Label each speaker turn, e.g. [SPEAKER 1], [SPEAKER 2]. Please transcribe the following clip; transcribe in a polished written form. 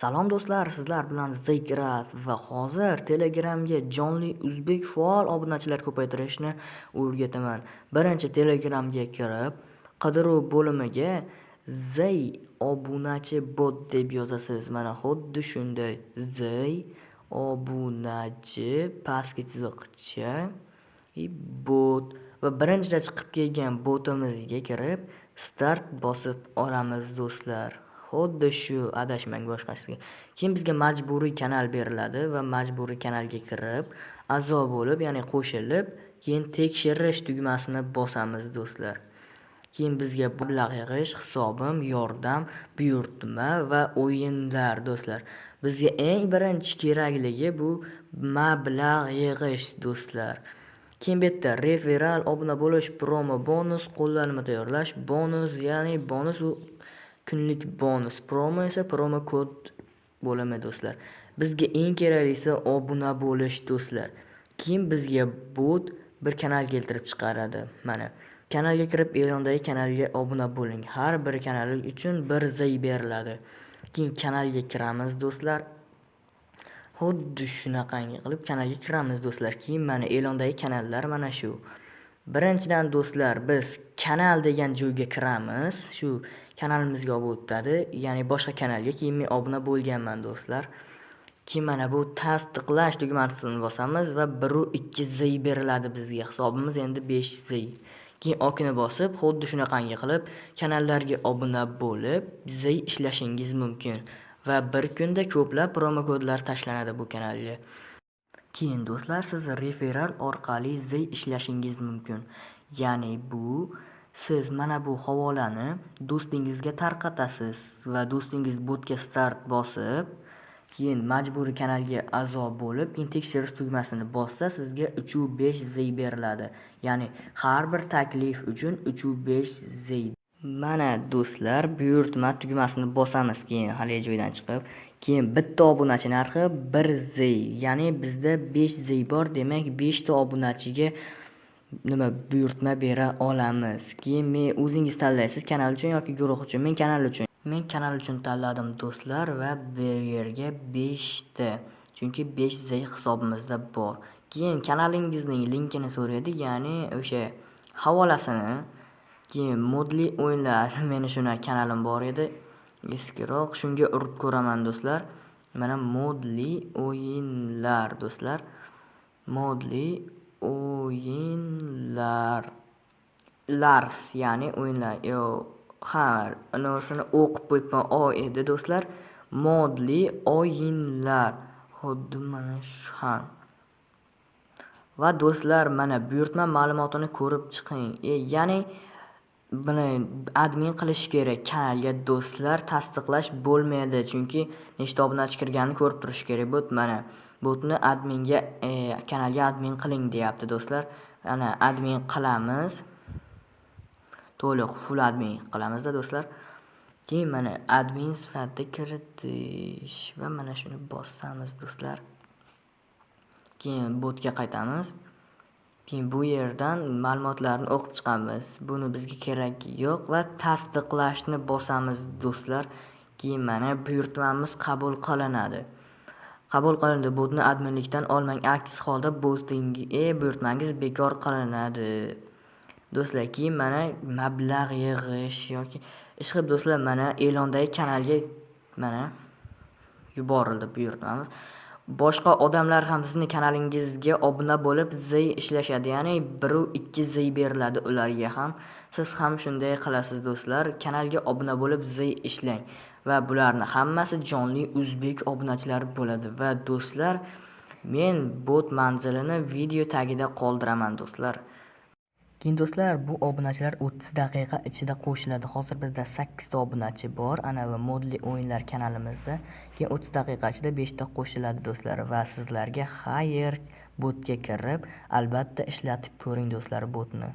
[SPEAKER 1] Salom do'stlar, sizlar bilan Zikrat va hozir Telegramga jonli o'zbek faol obunachilar ko'paytirishni o'rgataman. Birinchi Telegramga kirib, qidiruv bo'limiga Zay obunachi bot deb yozasiz. Mana xuddi shunday Zay obunachi pastki chiziqcha bot va birinchida chiqib kelgan botimizga kirib start bosib olamiz do'stlar. Xuddi shu, adashmang boshqasiga. Keyin bizga majburiy kanal beriladi va majburiy kanalga kirib, a'zo bo'lib, ya'ni qo'shilib, keyin tekshirish tugmasini bosamiz do'stlar. Keyin bizga mablag' yig'ish, hisobim, yordam, buyurtma va o'yinlar do'stlar. Bizga eng birinchi kerakligi bu mablag' yig'ish do'stlar. Keyin bu yerda referral, obuna bo'lish, promo bonus, qo'llanma tayyorlash, bonus, ya'ni bonus u kunlik bonus, promo esa promo kod bo'limi do'stlar. Bizga eng keraklisi obuna bo'lish do'stlar. Keyin bizga bot bir kanal keltirib chiqaradi. Mana kanalga kirib, e'londagi kanalga obuna bo'ling. Har bir kanal uchun bir zay beriladi. Keyin kanalga kiramiz do'stlar. Xuddi shunaqangi qilib kanalga kiramiz do'stlar. Keyin mana e'londagi kanallar mana shu. Birinchidan do'stlar biz kanal degan joyga kiramiz. Shu kanalimizga olib o'tadi, ya'ni boshqa kanalga. Keyin men obuna bo'lganman do'stlar. Keyin mana bu tasdiqlash tugmasini bosamiz va 1-2 zay beriladi bizga. Hisobimiz endi 5 zay. Keyin okni bosib, xuddi shunaqangi qilib kanallarga obuna bo'lib, zay ishlashingiz mumkin va bir kunda ko'plab promo kodlar tashlanadi bu kanalga. Keyin do'stlar, siz referral orqali zay ishlashingiz mumkin. Ya'ni bu siz mana bu havolani do'stingizga tarqatasiz va do'stingiz botga start bosib, keyin majburiy kanalga a'zo bo'lib, keyin tekshirish tugmasini bossa sizga 3-5 zay beriladi. Ya'ni har bir taklif uchun 3-5 zay. Mana do'stlar, buyurtma tugmasini bosamiz keyin haligi joydan chiqib, keyin bitta obunachi narxi 1 zay. Ya'ni bizda 5 zay bor, demak 5 ta obunachiga buyurtma bera olamiz. Keyin men o'zingiz tanlaysiz, kanal uchun yoki guruh uchun. Men kanal uchun. Men kanal uchun tanladim do'stlar va bu yerga 5 ta. Chunki 5 zay hisobimizda bor. Keyin kanalingizning linkini so'raydi, ya'ni o'sha havolasini. Keyin modli o'yinlar, meni shuna kanalim bor edi, eskiroq, shunga urib ko'raman do'stlar. Mana modli o'yinlar do'stlar. Modli o'yinlar. Lars, ya'ni o'yinlar. Anosini o'qib qo'yibman, o edi do'stlar. Modli o'yinlar. Xuddi mana shu ham. Va do'stlar, mana buyurtma ma'lumotini ko'rib chiqing. Ya'ni buni admin qilish kerak kanalga do'stlar, tasdiqlash bo'lmaydi, chunki nechta obunachi kirganini ko'rib turish kerak. Mana botni adminga kanalga admin qiling deyapti do'stlar. Ana admin qilamiz. To'liq full admin qilamizda do'stlar. Keyin mana admin sifatida kiritish va mana shuni bosamiz do'stlar. Keyin botga qaytamiz. Keyin bu yerdan ma'lumotlarni o'qib chiqamiz. Buni bizga kerak yo'q va tasdiqlashni bosamiz do'stlar. Keyin mana buyurtmamiz qabul qilinadi. Qabul qilindi. Botni adminlikdan olmang, aks holda buyurtmangiz bekor qilinadi. Do'stlar, keyin mana mablag' yig'ish yoki ishqilib do'stlar, mana e'londagi kanalga mana yuborildi buyurtmamiz. Boshqa odamlar ham sizning kanalingizga obuna bo'lib zay ishlashadi, ya'ni 1-2 zay beriladi ularga ham. Siz ham shunday qilasiz do'stlar. Kanalga obuna bo'lib zay ishlang va bularni hammasi jonli o'zbek obunachilar bo'ladi va do'stlar, men bot manzilini video tagida qoldiraman do'stlar. Keyin do'stlar, bu obunachilar 30 daqiqa ichida qo'shiladi. Hozir bizda 8 ta obunachi bor, ana va modli o'yinlar kanalimizda. Keyin 30 daqiqa ichida 5 ta qo'shiladi do'stlar va sizlarga xayr, botga kirib albatta ishlatib ko'ring do'stlar botni.